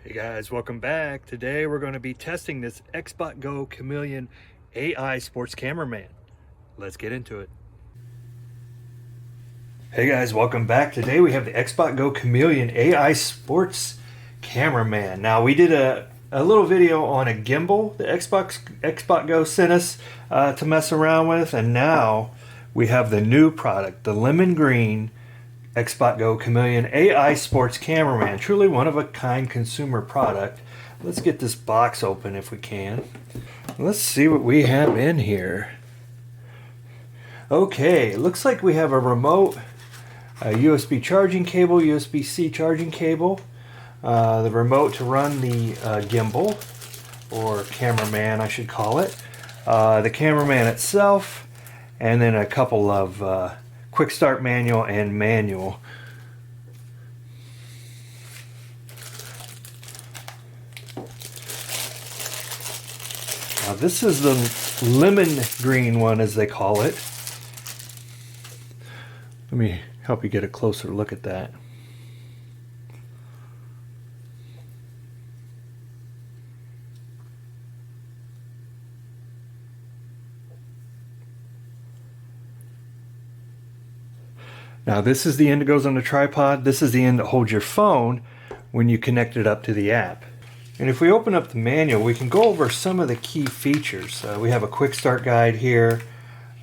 Hey guys, welcome back. Today we're going to be testing this Xbot Go Chameleon AI Sports Cameraman. Let's get into it. Hey guys, welcome back. Today we have the Xbot Go Chameleon AI Sports Cameraman. Now we did a little video on a gimbal the Xbot Go sent us to mess around with, and now we have the new product, the lemon green Xbot Go Chameleon AI Sports Cameraman. Truly one of a kind consumer product. Let's get this box open if we can. Let's see what we have in here. Okay, it looks like we have a remote, a USB charging cable, USB-C charging cable, the remote to run the gimbal, or cameraman I should call it, the cameraman itself, and then a couple of quick start manual and manual. Now this is the lemon green one, as they call it. Let me help you get a closer look at that. Now this is the end that goes on the tripod. This is the end that holds your phone when you connect it up to the app. And if we open up the manual, we can go over some of the key features. We have a quick start guide here,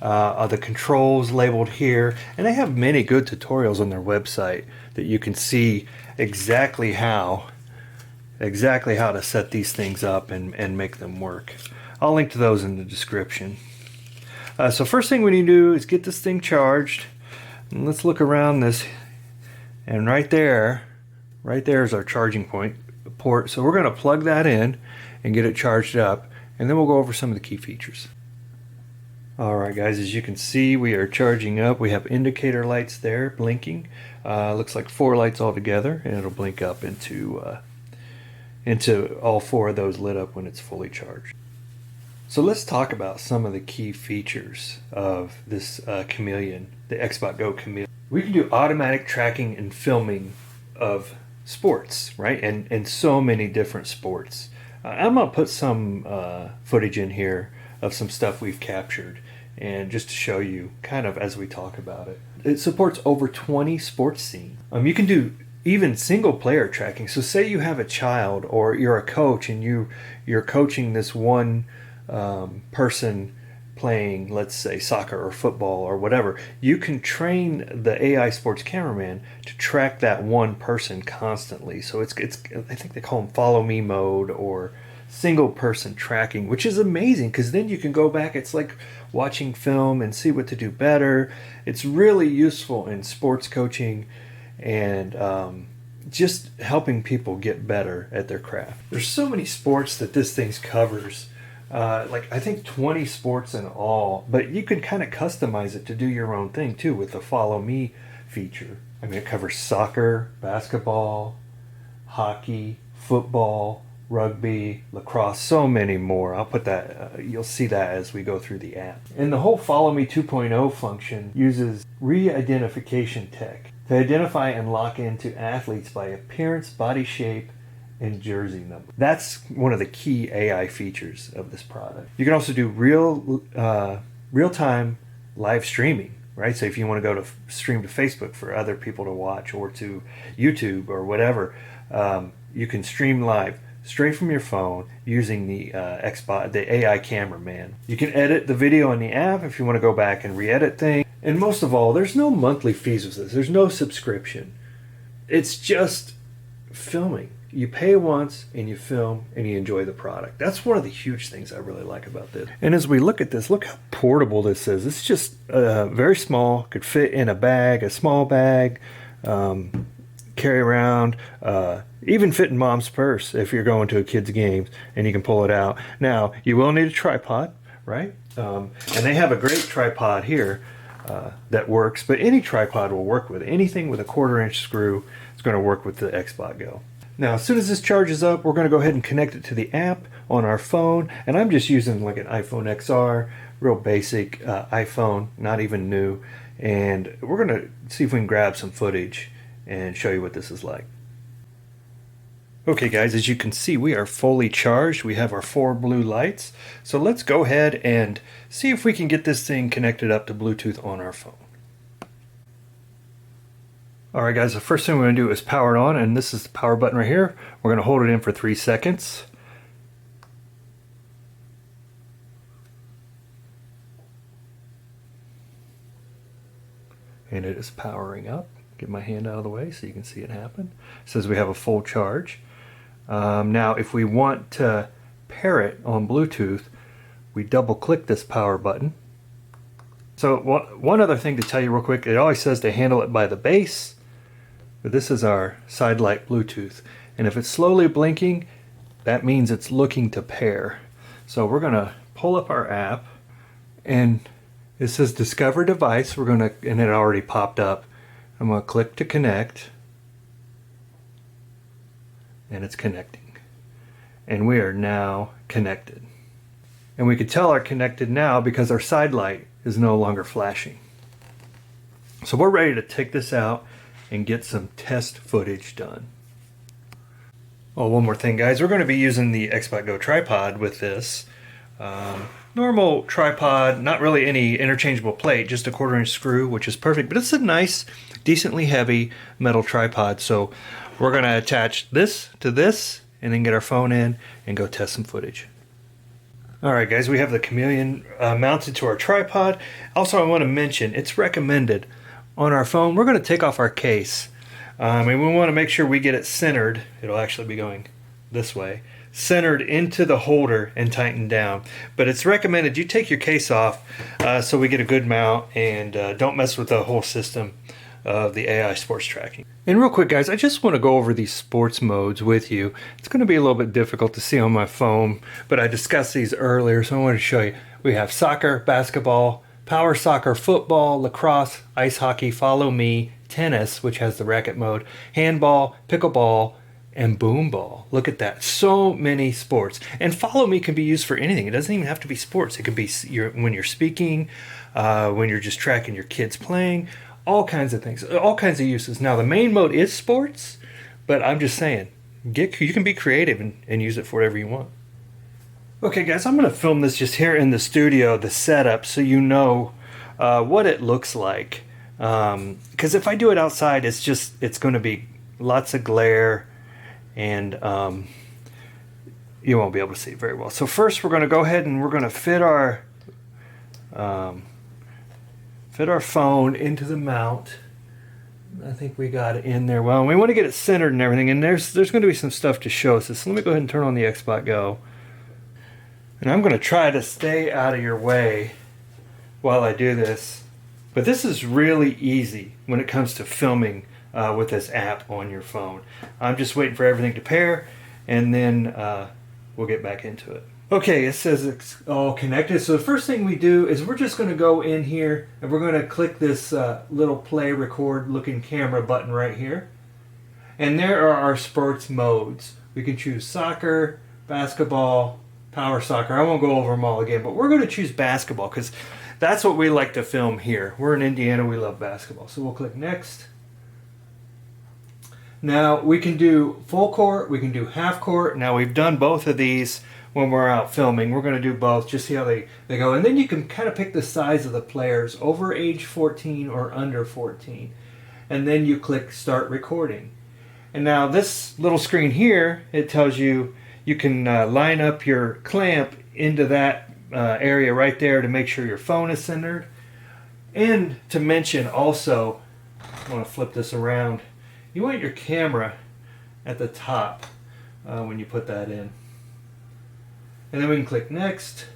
the controls labeled here, and they have many good tutorials on their website that you can see exactly how to set these things up and make them work. I'll link to those in the description. So first thing we need to do is get this thing charged. And let's look around this, and right there is our charging port. So we're going to plug that in and get it charged up, and then we'll go over some of the key features. Alright guys, as you can see, we are charging up. We have indicator lights there blinking. Looks like 4 lights all together, and it'll blink up into all 4 of those lit up when it's fully charged. So let's talk about some of the key features of this Chameleon, the Xbot Go Chameleon. We can do automatic tracking and filming of sports, right? And so many different sports. I'm going to put some footage in here of some stuff we've captured, and just to show you kind of as we talk about it. It supports over 20 sports scenes. You can do even single player tracking. So say you have a child, or you're a coach and you're coaching this one person playing, let's say, soccer or football or whatever. You can train the AI Sports Cameraman to track that one person constantly. So it's I think they call them follow me mode or single person tracking, which is amazing because then you can go back. It's like watching film and see what to do better. It's really useful in sports coaching and just helping people get better at their craft. There's so many sports that this thing covers. Like I think 20 sports in all, but you can kind of customize it to do your own thing too with the follow me feature. I mean, it covers soccer, basketball, hockey, football, rugby, lacrosse, so many more. I'll put that, you'll see that as we go through the app. And the whole follow me 2.0 function uses re-identification tech to identify and lock into athletes by appearance, body shape, and jersey number. That's one of the key AI features of this product. You can also do real-time live streaming, right? So if you want to go to stream to Facebook for other people to watch, or to YouTube or whatever, you can stream live straight from your phone using the Xbot, the AI Cameraman. You can edit the video in the app if you want to go back and re-edit things. And most of all, there's no monthly fees with this. There's no subscription. It's just filming. You pay once and you film and you enjoy the product. That's one of the huge things I really like about this. And as we look at this, look how portable this is. It's just very small, could fit in a bag, a small bag, carry around, even fit in mom's purse if you're going to a kid's game and you can pull it out. Now, you will need a tripod, right? And they have a great tripod here that works, but any tripod will work with it. Anything with a 1/4-inch screw is going to work with the Xbot Go. Now, as soon as this charges up, we're going to go ahead and connect it to the app on our phone. And I'm just using like an iPhone XR, real basic iPhone, not even new. And we're going to see if we can grab some footage and show you what this is like. Okay guys, as you can see, we are fully charged. We have our 4 blue lights. So let's go ahead and see if we can get this thing connected up to Bluetooth on our phone. Alright guys, the first thing we're going to do is power it on, and this is the power button right here. We're going to hold it in for 3 seconds. And it is powering up. Get my hand out of the way so you can see it happen. It says we have a full charge. Now if we want to pair it on Bluetooth, we double click this power button. So one other thing to tell you real quick, it always says to handle it by the base, but this is our side light Bluetooth. And if it's slowly blinking, that means it's looking to pair. So we're going to pull up our app, and it says discover device. We're going to, and it already popped up. I'm going to click to connect, and it's connecting. And we are now connected. And we can tell we're connected now because our side light is no longer flashing. So we're ready to take this out and get some test footage done. Oh, one more thing guys, we're going to be using the Xbot Go tripod with this. Normal tripod, not really any interchangeable plate, just a 1/4" screw, which is perfect, but it's a nice, decently heavy metal tripod. So we're going to attach this to this and then get our phone in and go test some footage. Alright guys, we have the Chameleon mounted to our tripod. Also I want to mention, it's recommended on our phone, we're going to take off our case. And we want to make sure we get it centered. It'll actually be going this way. Centered into the holder and tightened down. But it's recommended you take your case off so we get a good mount and don't mess with the whole system of the AI sports tracking. And real quick guys, I just want to go over these sports modes with you. It's going to be a little bit difficult to see on my phone, but I discussed these earlier, so I wanted to show you. We have soccer, basketball, power soccer, football, lacrosse, ice hockey, follow me, tennis, which has the racket mode, handball, pickleball, and boom ball. Look at that. So many sports. And follow me can be used for anything. It doesn't even have to be sports. It could be when you're speaking, when you're just tracking your kids playing, all kinds of things, all kinds of uses. Now the main mode is sports, but I'm just saying, you can be creative and use it for whatever you want. Okay guys, I'm going to film this just here in the studio, the setup, so you know what it looks like. Because if I do it outside, it's going to be lots of glare, and you won't be able to see it very well. So first we're going to go ahead and we're going to fit our phone into the mount. I think we got it in there well, and we want to get it centered and everything, and there's going to be some stuff to show us. So let me go ahead and turn on the Xbot Go, and I'm going to try to stay out of your way while I do this. But this is really easy when it comes to filming with this app on your phone. I'm just waiting for everything to pair, and then we'll get back into it. Okay, it says it's all connected. So the first thing we do is we're just going to go in here and we're going to click this little play record looking camera button right here. And there are our sports modes. We can choose soccer, basketball, power soccer. I won't go over them all again, but we're going to choose basketball because that's what we like to film here. We're in Indiana, we love basketball. So we'll click next. Now we can do full court, we can do half court. Now we've done both of these when we're out filming. We're going to do both, just see how they go. And then you can kind of pick the size of the players, over age 14 or under 14. And then you click start recording. And now this little screen here, it tells you you can line up your clamp into that area right there to make sure your phone is centered. And to mention also, I want to flip this around, you want your camera at the top when you put that in. And then we can click next.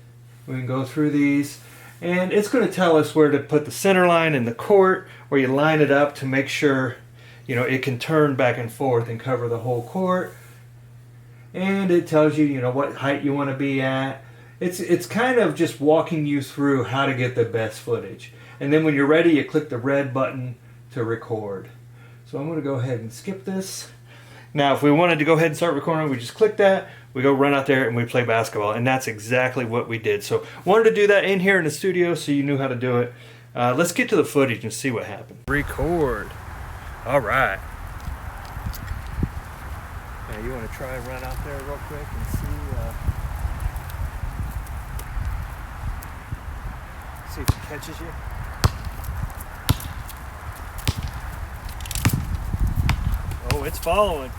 We can go through these, and it's going to tell us where to put the center line in the court, where you line it up to make sure it can turn back and forth and cover the whole court. And it tells you what height you want to be at. It's kind of just walking you through how to get the best footage. And then when you're ready, you click the red button to record. So I'm going to go ahead and skip this. Now if we wanted to go ahead and start recording, we just click that, we go run out there and we play basketball, and that's exactly what we did. So wanted to do that in here in the studio so you knew how to do it. Let's get to the footage and see what happened. Record. All right. Now you want to try and run out there real quick and see if it catches you. Oh, it's following.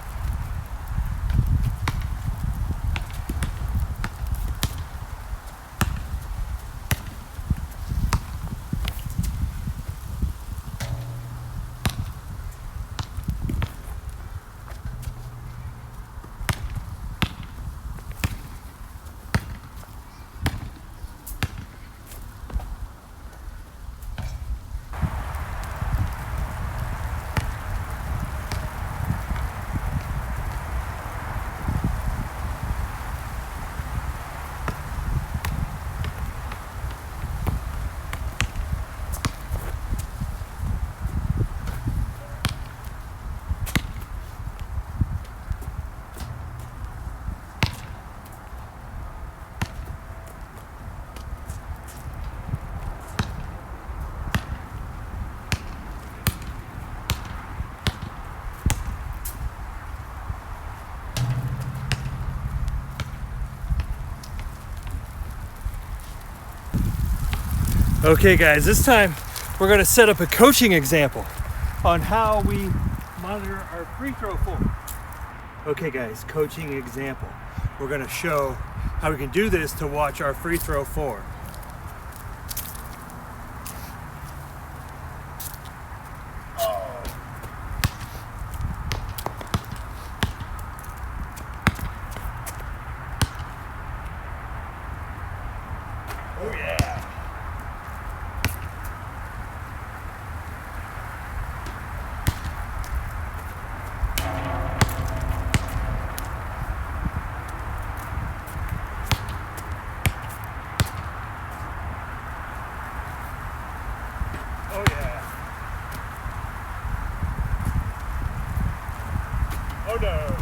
Okay guys, this time we're going to set up a coaching example on how we monitor our free throw form. Okay guys, coaching example. We're going to show how we can do this to watch our free throw form. Oh yeah. Oh yeah. Oh no.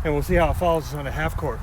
And we'll see how it falls on a half court.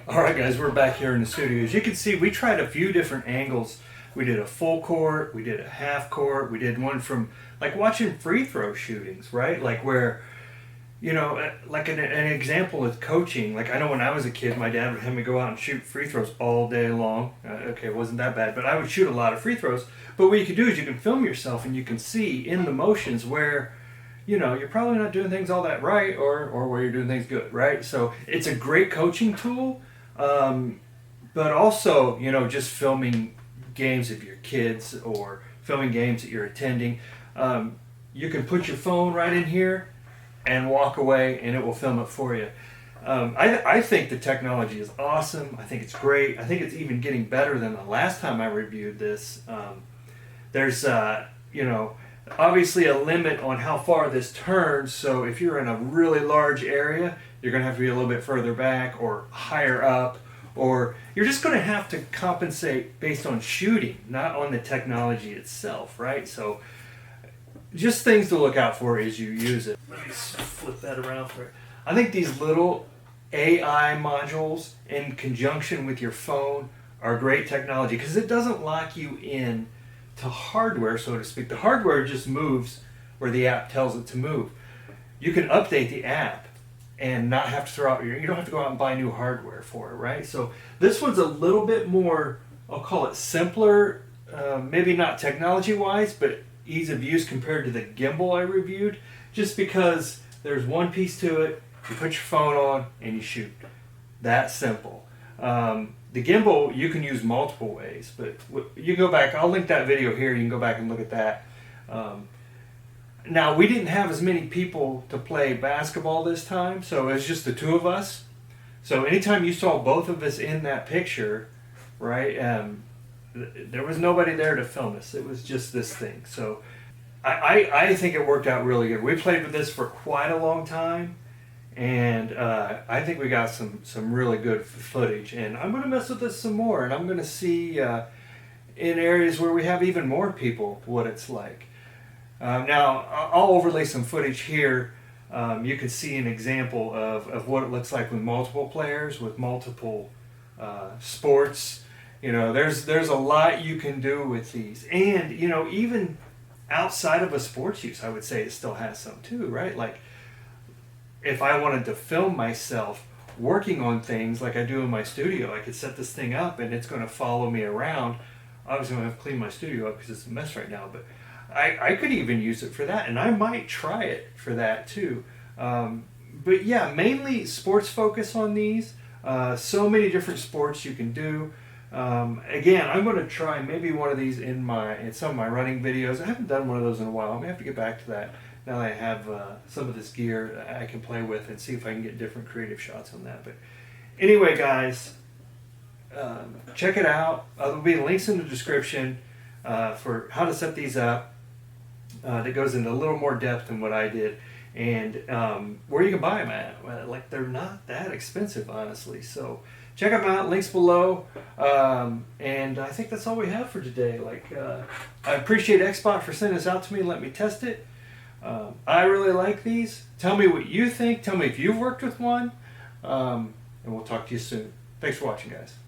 Alright guys, we're back here in the studio. As you can see, we tried a few different angles. We did a full court, we did a half court, we did one from like watching free throw shootings, right? Like where, you know, like an example with coaching. Like I know when I was a kid, my dad would have me go out and shoot free throws all day long. Okay, it wasn't that bad, but I would shoot a lot of free throws. But what you can do is you can film yourself and you can see in the motions where, you know, you're probably not doing things all that right or where you're doing things good, right? So it's a great coaching tool. But also, you know, just filming games of your kids or filming games that you're attending. You can put your phone right in here and walk away and it will film it for you. I think the technology is awesome. I think it's great. I think it's even getting better than the last time I reviewed this. There's, you know, obviously a limit on how far this turns. So if you're in a really large area, you're going to have to be a little bit further back or higher up, or you're just going to have to compensate based on shooting, not on the technology itself, right? So just things to look out for as you use it. Let me flip that around for it. I think these little AI modules in conjunction with your phone are great technology because it doesn't lock you in to hardware, so to speak. The hardware just moves where the app tells it to move. You can update the app and not have to throw out you don't have to go out and buy new hardware for it, right? So this one's a little bit more, I'll call it simpler, maybe not technology wise, but ease of use compared to the gimbal I reviewed, just because there's one piece to it. You put your phone on and you shoot. That simple. The gimbal, you can use multiple ways, but you go back, I'll link that video here, you can go back and look at that. Now, we didn't have as many people to play basketball this time, so it was just the two of us. So anytime you saw both of us in that picture, right, there was nobody there to film us. It was just this thing. So I think it worked out really good. We played with this for quite a long time, and I think we got some really good footage. And I'm going to mess with this some more, and I'm going to see in areas where we have even more people what it's like. Now, I'll overlay some footage here. You can see an example of what it looks like with multiple players, with multiple sports. You know, there's a lot you can do with these. And, you know, even outside of a sports use, I would say it still has some too, right? Like, if I wanted to film myself working on things like I do in my studio, I could set this thing up and it's going to follow me around. Obviously, I'm going to have to clean my studio up because it's a mess right now, but I could even use it for that, and I might try it for that too. But yeah, mainly sports focus on these. So many different sports you can do. Again, I'm going to try maybe one of these in some of my running videos. I haven't done one of those in a while. I'm going to have to get back to that now that I have some of this gear I can play with and see if I can get different creative shots on that. But anyway, guys, check it out. There'll be links in the description for how to set these up. That goes into a little more depth than what I did, and where you can buy them at. Well, like, they're not that expensive, honestly. So check them out. Links below. And I think that's all we have for today. Like, I appreciate Xbot for sending this out to me and let me test it. I really like these. Tell me what you think. Tell me if you've worked with one. And we'll talk to you soon. Thanks for watching, guys.